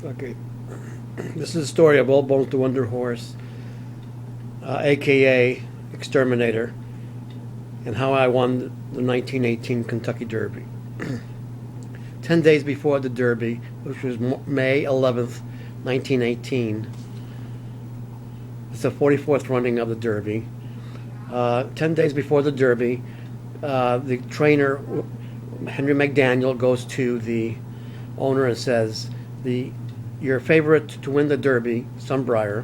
Okay, this is the story of Old Bones the Wonder Horse, aka Exterminator, and how I won the 1918 Kentucky Derby. 10 days before the Derby, which was May 11th, 1918. It's the 44th running of the Derby. 10 days before the Derby, the trainer, Henry McDaniel, goes to the owner and says, your favorite to win the Derby, Sunbriar,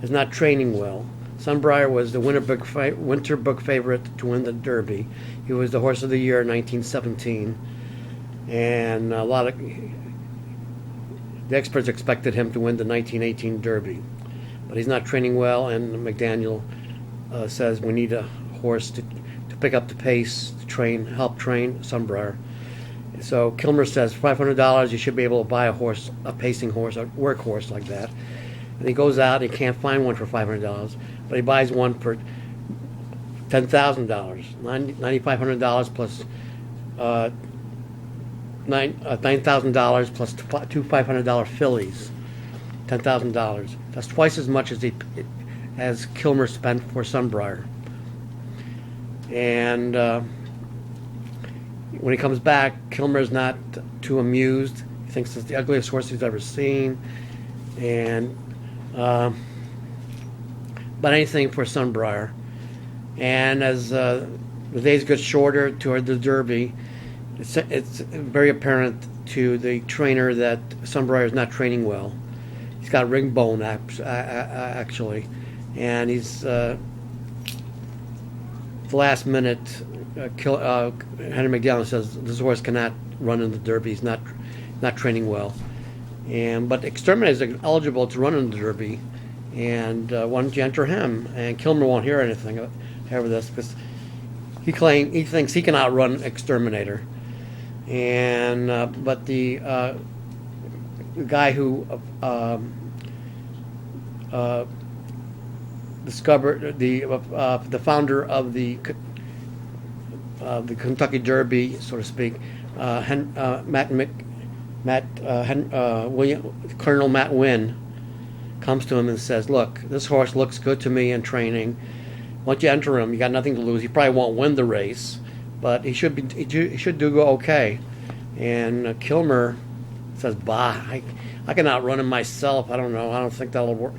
is not training well. Sunbriar was the winter book favorite to win the Derby. He was the horse of the year in 1917, and a lot of the experts expected him to win the 1918 Derby, but he's not training well. And McDaniel says we need a horse to pick up the pace, to help train Sunbriar. So Kilmer says $500. You should be able to buy a pacing horse, a work horse like that. And he goes out. He can't find one for $500, but he buys one for $10,000, $9,500 plus $9,000 plus two $500 fillies, $10,000. That's twice as much as Kilmer spent for Sunbriar. And when he comes back, Kilmer's not too amused. He thinks it's the ugliest horse he's ever seen, and but anything for Sunbriar. And as the days get shorter toward the Derby, it's very apparent to the trainer that Sunbriar is not training well. He's got ring bone actually, and he's the last minute. Henry McDaniel says this horse cannot run in the Derby. He's not training well, but Exterminator is eligible to run in the Derby, and why don't you enter him? And Kilmer won't hear anything of this because he thinks he can outrun Exterminator, and but the guy who discovered the founder of the Kentucky Derby, so to speak, Colonel Matt Wynn comes to him and says, "Look, this horse looks good to me in training. Once you enter him, you got nothing to lose. He probably won't win the race, but he should do okay." And Kilmer says, "Bah, I can outrun him myself. I don't know. I don't think that'll work."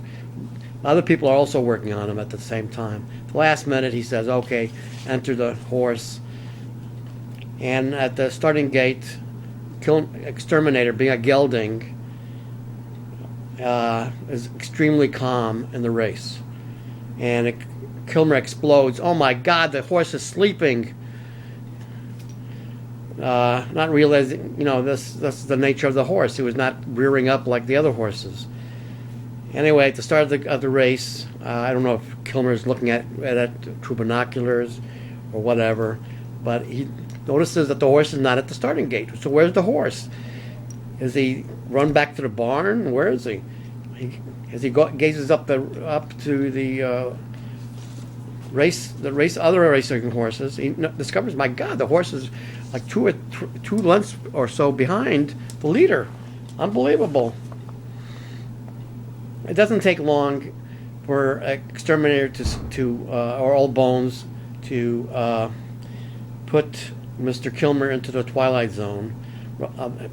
Other people are also working on him at the same time. The last minute, he says, "Okay, enter the horse." And at the starting gate, Exterminator, being a gelding, is extremely calm in the race. And Kilmer explodes. "Oh my God, the horse is sleeping." Not realizing, that's the nature of the horse. He was not rearing up like the other horses. Anyway, at the start of the race, I don't know if Kilmer's looking at it through binoculars or whatever, but he notices that the horse is not at the starting gate. So where's the horse? Is he run back to the barn? Where is he? As he gazes up to the other racing horses, he discovers, my God, the horse is like two lengths or so behind the leader. Unbelievable. It doesn't take long for Exterminator or Old Bones to put Mr. Kilmer into the twilight zone.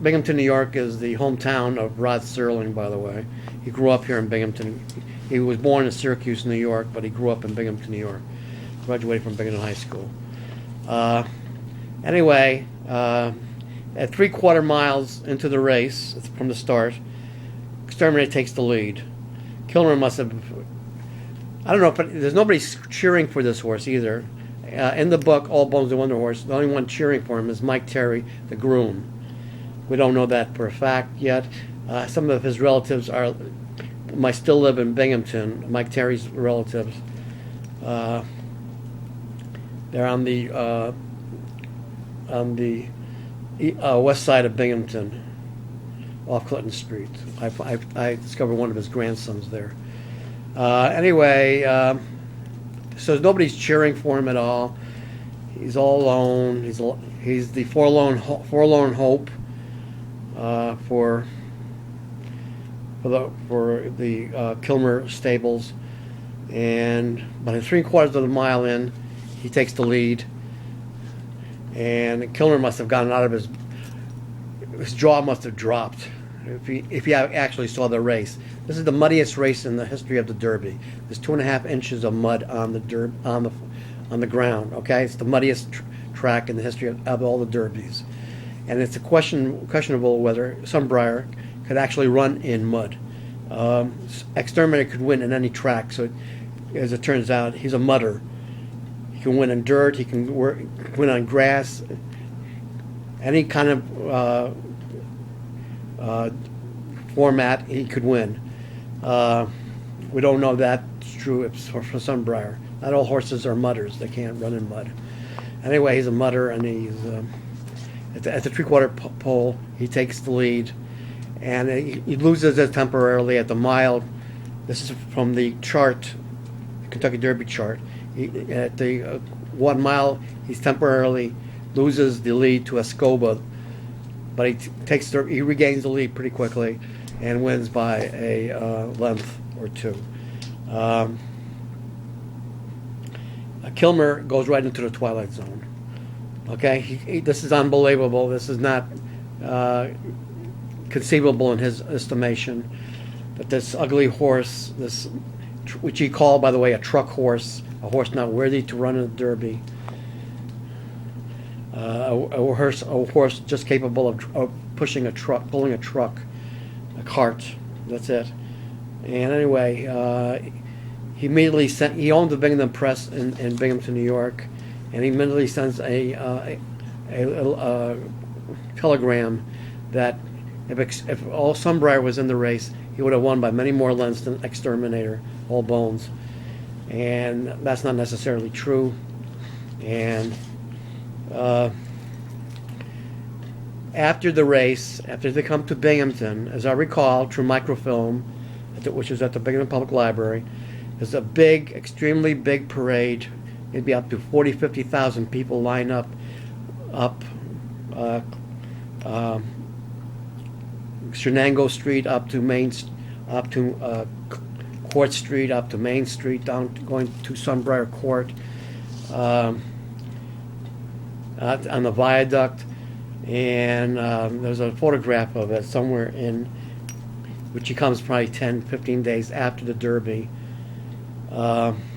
Binghamton, New York is the hometown of Rod Serling, by the way. He grew up here in Binghamton. He was born in Syracuse, New York, but he grew up in Binghamton, New York. Graduated from Binghamton High School. Anyway, at 3/4 miles into the race, from the start, Exterminator takes the lead. Kilmer must have, I don't know, but there's nobody cheering for this horse either. In the book, Old Bones the Wonder Horse, the only one cheering for him is Mike Terry, the groom. We don't know that for a fact yet. Some of his relatives might still live in Binghamton. Mike Terry's relatives. They're on the west side of Binghamton, off Clinton Street. I discovered one of his grandsons there. Anyway, so nobody's cheering for him at all. He's all alone. He's the forlorn hope for for the Kilmer stables, and by 3/4 of the mile in, he takes the lead, and Kilmer must have gotten out of his jaw must have dropped if he actually saw the race. This is the muddiest race in the history of the Derby. There's 2.5 inches of mud on the ground. Okay, it's the muddiest track in the history of all the Derbies, and it's questionable whether Sunbriar could actually run in mud. Exterminator could win in any track. So, as it turns out, he's a mudder. He can win in dirt. He can win on grass. Any kind of format, he could win. We don't know that's true for Sunbriar. Not all horses are mudders. They can't run in mud. Anyway, he's a mudder, and he's at the 3/4 pole. He takes the lead, and he loses it temporarily at the mile. This is from the chart, the Kentucky Derby chart. At the 1 mile, he's temporarily loses the lead to Escobar, but he regains the lead pretty quickly and wins by a length or two. Kilmer goes right into the twilight zone. Okay, this is unbelievable. This is not conceivable in his estimation that this ugly horse, which he called, by the way, a truck horse, a horse not worthy to run in the Derby, a horse just capable of pushing a truck, pulling a truck, a cart. That's it. And anyway, he owned the Binghamton Press in Binghamton, New York, and he immediately sends a telegram that if all Sunbriar was in the race, he would have won by many more lengths than Exterminator, all bones. And that's not necessarily true. And after the race, after they come to Binghamton, as I recall, through microfilm, which is at the Binghamton Public Library, there's a big, extremely big parade. Maybe up to 40, 50,000 people line up Shenango Street up to Court Street, up to Main Street, down going to Sunbriar Court, on the viaduct, and there's a photograph of it somewhere in which he comes probably 10, 15 days after the Derby,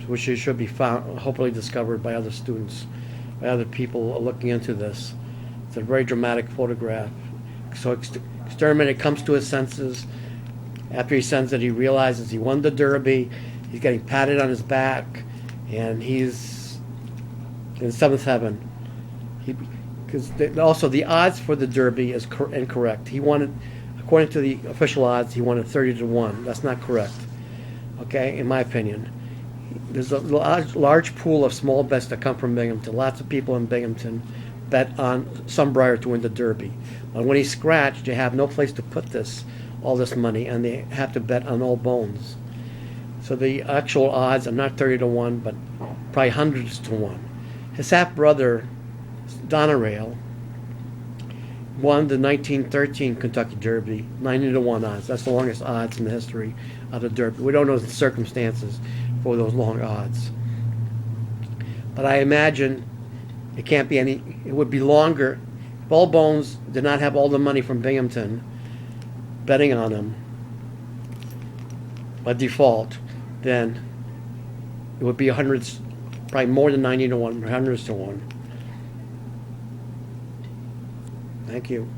which should be found, hopefully discovered by other students, by other people looking into this. It's a very dramatic photograph. So Exterminator comes to his senses. After he sends it, he realizes he won the Derby. He's getting patted on his back, and he's in seventh heaven. Also, the odds for the Derby is incorrect. He wanted, according to the official odds, he wanted 30-1. That's not correct. Okay, in my opinion. There's a large pool of small bets that come from Binghamton. Lots of people in Binghamton bet on Sunbriar to win the Derby. But when he's scratched, they have no place to put all this money, and they have to bet on all bones. So the actual odds are not 30-1, but probably hundreds to 1. His half brother, Donerail, won the 1913 Kentucky Derby, 90-1 odds. That's the longest odds in the history of the Derby. We don't know the circumstances for those long odds, but I imagine it can't be any. It would be longer if all bones did not have all the money from Binghamton betting on him by default. Then it would be hundreds, probably more than 90-1, hundreds to 1. Thank you.